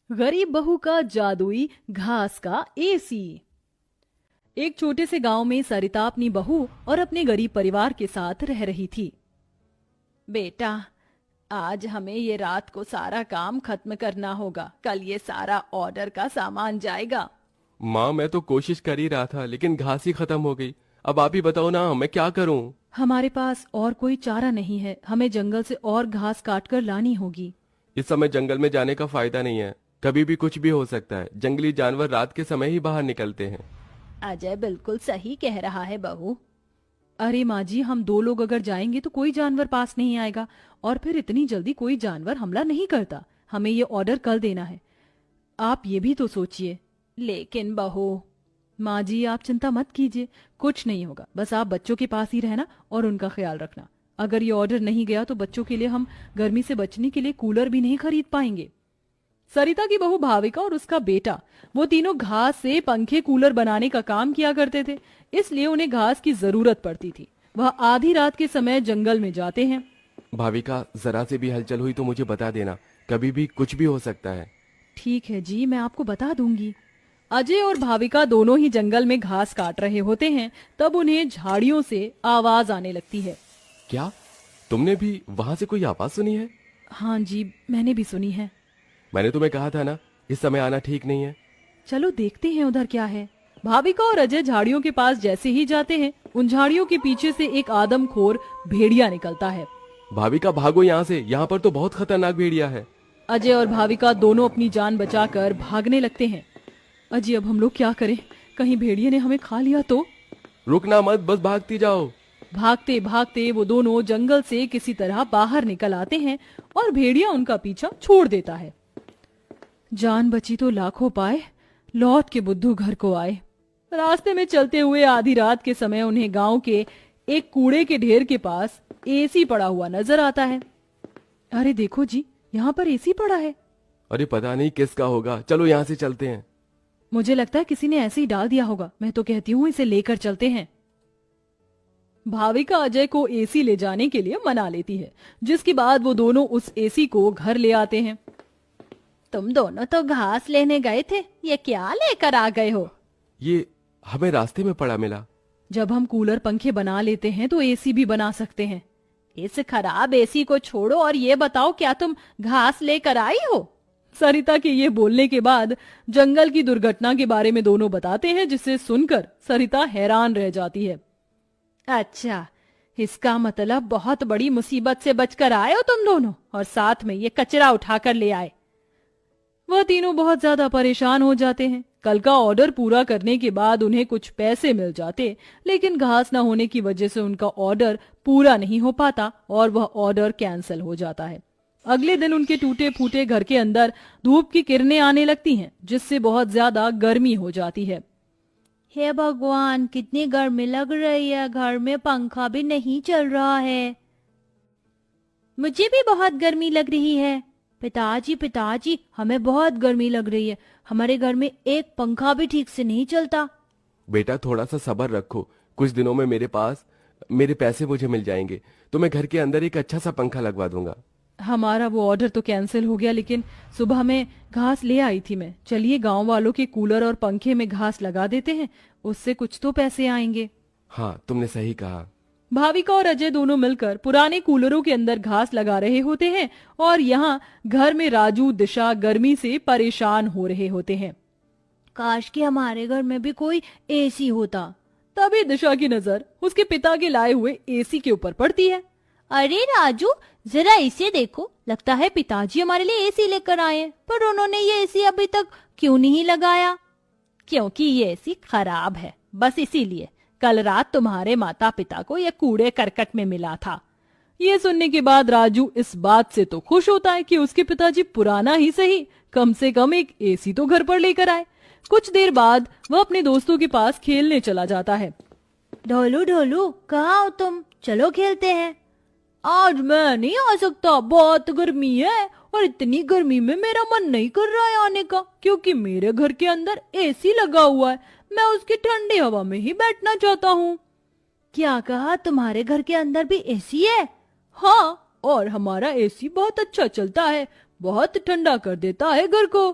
गरीब बहू का जादुई घास का एसी। एक छोटे से गांव में सरिता अपनी बहू और अपने गरीब परिवार के साथ रह रही थी। बेटा, आज हमें ये रात को सारा काम खत्म करना होगा, कल ये सारा ऑर्डर का सामान जाएगा। माँ, मैं तो कोशिश कर ही रहा था लेकिन घास ही खत्म हो गई। अब आप ही बताओ ना, मैं क्या करूँ। हमारे पास और कोई चारा नहीं है, हमें जंगल से और घास काट कर लानी होगी। इस समय जंगल में जाने का फायदा नहीं है, कभी भी कुछ भी हो सकता है। जंगली जानवर रात के समय ही बाहर निकलते हैं। अजय बिल्कुल सही कह रहा है बहू। अरे माँ जी, हम दो लोग अगर जाएंगे तो कोई जानवर पास नहीं आएगा, और फिर इतनी जल्दी कोई जानवर हमला नहीं करता। हमें ये ऑर्डर कल देना है, आप ये भी तो सोचिए। लेकिन बहू। माँ जी, आप चिंता मत कीजिए, कुछ नहीं होगा। बस आप बच्चों के पास ही रहना और उनका ख्याल रखना। अगर ये ऑर्डर नहीं गया तो बच्चों के लिए हम गर्मी से बचने के लिए कूलर भी नहीं खरीद पाएंगे। सरिता की बहू भाविका और उसका बेटा, वो तीनों घास से पंखे कूलर बनाने का काम किया करते थे, इसलिए उन्हें घास की जरूरत पड़ती थी। वह आधी रात के समय जंगल में जाते हैं। भाविका, जरा से भी हलचल हुई तो मुझे बता देना, कभी भी कुछ भी हो सकता है। ठीक है जी, मैं आपको बता दूंगी। अजय और भाविका दोनों ही जंगल में घास काट रहे होते हैं, तब उन्हें झाड़ियों से आवाज आने लगती है। क्या तुमने भी वहां से कोई आवाज सुनी है? हाँ जी, मैंने भी सुनी है। मैंने तुम्हें कहा था ना, इस समय आना ठीक नहीं है। चलो देखते हैं उधर क्या है। भाविका और अजय झाड़ियों के पास जैसे ही जाते हैं, उन झाड़ियों के पीछे से एक आदमखोर भेड़िया निकलता है। भाविका, भागो यहाँ से, यहाँ पर तो बहुत खतरनाक भेड़िया है। अजय और भाविका दोनों अपनी जान बचाकर भागने लगते हैं। अजय, अब हम लोग क्या करें? कहीं भेड़िए ने हमें खा लिया तो? रुकना मत, बस भागती जाओ। भागते भागते वो दोनों जंगल से किसी तरह बाहर निकल आते हैं और भेड़िया उनका पीछा छोड़ देता है। जान बची तो लाखों पाए, लौट के बुद्धू घर को आए। रास्ते में चलते हुए आधी रात के समय उन्हें गांव के एक कूड़े के ढेर के पास एसी पड़ा हुआ नजर आता है। अरे देखो जी, यहाँ पर एसी पड़ा है। अरे पता नहीं किसका होगा, चलो यहाँ से चलते हैं। मुझे लगता है किसी ने ऐसे ही डाल दिया होगा। मैं तो कहती हूँ इसे लेकर चलते हैं। भाविका अजय को एसी ले जाने के लिए मना लेती है, जिसके बाद वो दोनों उस एसी को घर ले आते हैं। तुम दोनों तो घास लेने गए थे, ये क्या लेकर आ गए हो? ये हमें रास्ते में पड़ा मिला। जब हम कूलर पंखे बना लेते हैं तो एसी भी बना सकते हैं। इस खराब एसी को छोड़ो और ये बताओ, क्या तुम घास लेकर आई हो? सरिता के ये बोलने के बाद जंगल की दुर्घटना के बारे में दोनों बताते हैं, जिसे सुनकर सरिता हैरान रह जाती है। अच्छा, इसका मतलब बहुत बड़ी मुसीबत से बचकर आए हो तुम दोनों, और साथ में ये कचरा उठाकर ले आए। वह तीनों बहुत ज्यादा परेशान हो जाते हैं। कल का ऑर्डर पूरा करने के बाद उन्हें कुछ पैसे मिल जाते, लेकिन घास न होने की वजह से उनका ऑर्डर पूरा नहीं हो पाता और वह ऑर्डर कैंसिल हो जाता है। अगले दिन उनके टूटे फूटे घर के अंदर धूप की किरणें आने लगती हैं, जिससे बहुत ज्यादा गर्मी हो जाती है। हे भगवान, कितनी गर्मी लग रही है, घर में पंखा भी नहीं चल रहा है। मुझे भी बहुत गर्मी लग रही है। पिताजी पिताजी, हमें बहुत गर्मी लग रही है, हमारे घर में एक पंखा भी ठीक से नहीं चलता। बेटा, थोड़ा सा सब्र रखो, कुछ दिनों में मेरे पैसे मुझे मिल जाएंगे तो मैं घर के अंदर एक अच्छा सा पंखा लगवा दूंगा। हमारा वो ऑर्डर तो कैंसिल हो गया, लेकिन सुबह में घास ले आई थी मैं। चलिए गांव वालों के कूलर और पंखे में घास लगा देते हैं, उससे कुछ तो पैसे आएंगे। हाँ, तुमने सही कहा। भाविका और अजय दोनों मिलकर पुराने कूलरों के अंदर घास लगा रहे होते हैं, और यहाँ घर में राजू दिशा गर्मी से परेशान हो रहे होते हैं। काश कि हमारे घर में भी कोई एसी होता। तभी दिशा की नजर उसके पिता के लाए हुए एसी के ऊपर पड़ती है। अरे राजू, जरा इसे देखो, लगता है पिताजी हमारे लिए एसी लेकर आए हैं, पर उन्होंने ये एसी अभी तक क्यों नहीं लगाया? क्योंकि ये एसी खराब है, बस इसीलिए। कल रात तुम्हारे माता पिता को यह कूड़े करकट में मिला था। ये सुनने के बाद राजू इस बात से तो खुश होता है कि उसके पिताजी पुराना ही सही, कम से कम एक एसी तो घर पर लेकर आए। कुछ देर बाद वह अपने दोस्तों के पास खेलने चला जाता है। ढोलू ढोलू, कहाँ हो तुम? चलो खेलते हैं। आज मैं नहीं आ सकता, बहुत गर्मी है, और इतनी गर्मी में मेरा मन नहीं कर रहा है आने का, क्योंकि मेरे घर के अंदर एसी लगा हुआ है। मैं उसकी ठंडी हवा में ही बैठना चाहता हूँ। क्या कहा? तुम्हारे घर के अंदर भी एसी है? हाँ, और हमारा एसी बहुत अच्छा चलता है, बहुत ठंडा कर देता है घर को।